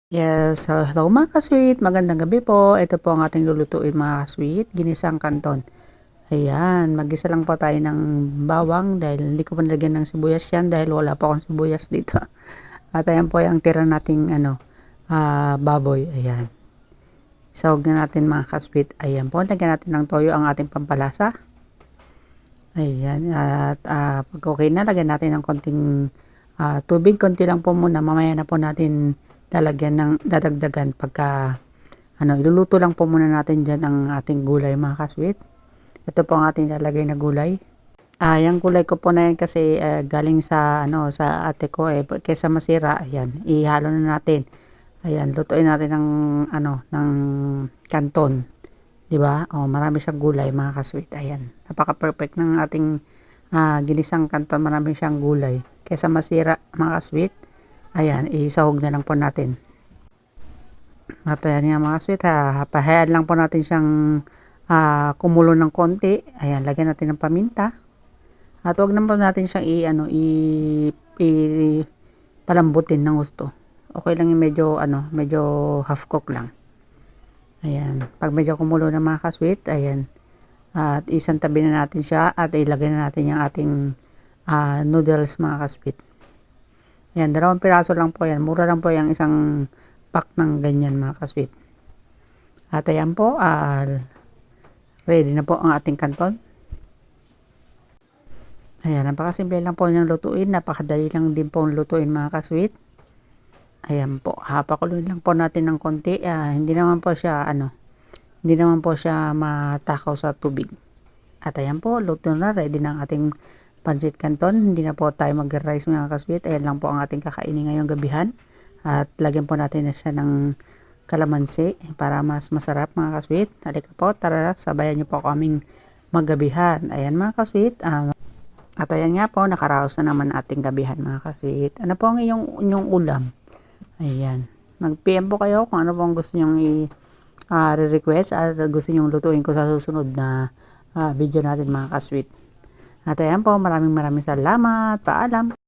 Yes, hello mga ka-sweet, magandang gabi po. Ito po ang ating lulutuin mga ka-sweet, ginisang kanton. Ayan, mag-isa lang po tayo ng bawang dahil hindi ko pa nilagyan ng sibuyas yan dahil wala pa akong sibuyas dito. At ayan po yung tira nating baboy. Ayan, sahog na natin mga ka-sweet. Ayan po, lagyan natin ng toyo ang ating pampalasa. Ayan, at pag okay na, lagyan natin ng konting tubig, konti lang po muna. Mamaya na po natin dadagdagan pagka iluluto lang po muna natin dyan ang ating gulay mga kasweet. Ito po ang ating lalagay na gulay. Yung gulay ko po na yan kasi galing sa ate ko kaysa masira, ayan, ihalo na natin. Ayan, lutuin natin ng kanton. 'Di ba? Oh, marami siyang gulay mga kasweet. Ayan. Napaka-perfect ng ating ginisang kanton, marami siyang gulay. Kaysa masira mga kasweet. Ayan, isahog na lang po natin. At ayan nga mga sweet, pahayaan lang po natin siyang kumulo ng konti. Ayan, lagyan natin ng paminta. At huwag naman po natin siyang palambutin ng gusto. Okay lang yung medyo half cook lang. Ayan, pag medyo kumulo na mga kasweet, ayan. At isang tabi na natin siya at ilagay na natin yung ating noodles mga kasweet. Ayan, 2 piraso lang po yan. Mura lang po yung isang pack ng ganyan mga kasweet. At ayan po, ready na po ang ating kanton. Ayan, napakasimple lang po niyang lutuin. Napakadali lang din po lutuin mga kasweet. Ayan po, pakuloyin lang po natin ng konti. Hindi naman po siya matakaw sa tubig. At ayan po, luto na, ready na ang ating pancit canton. Hindi na po tayo mag-rice mga kasweet. Ayan lang po ang ating kakainin ngayong gabihan. At lagyan po natin na siya ng kalamansi para mas masarap mga kasweet. Halika po, tara, sabayan niyo po kaming maggabihan. Ayan mga kasweet. At ayan nga po, nakaraos na naman ating gabihan mga kasweet. Ano po ang inyong ulam? Ayan. Mag-PM po kayo kung ano po ang gusto nyong i-request at gusto nyong lutuin ko sa susunod na video natin mga kasweet. At ayan po, maraming salamat. Paalam.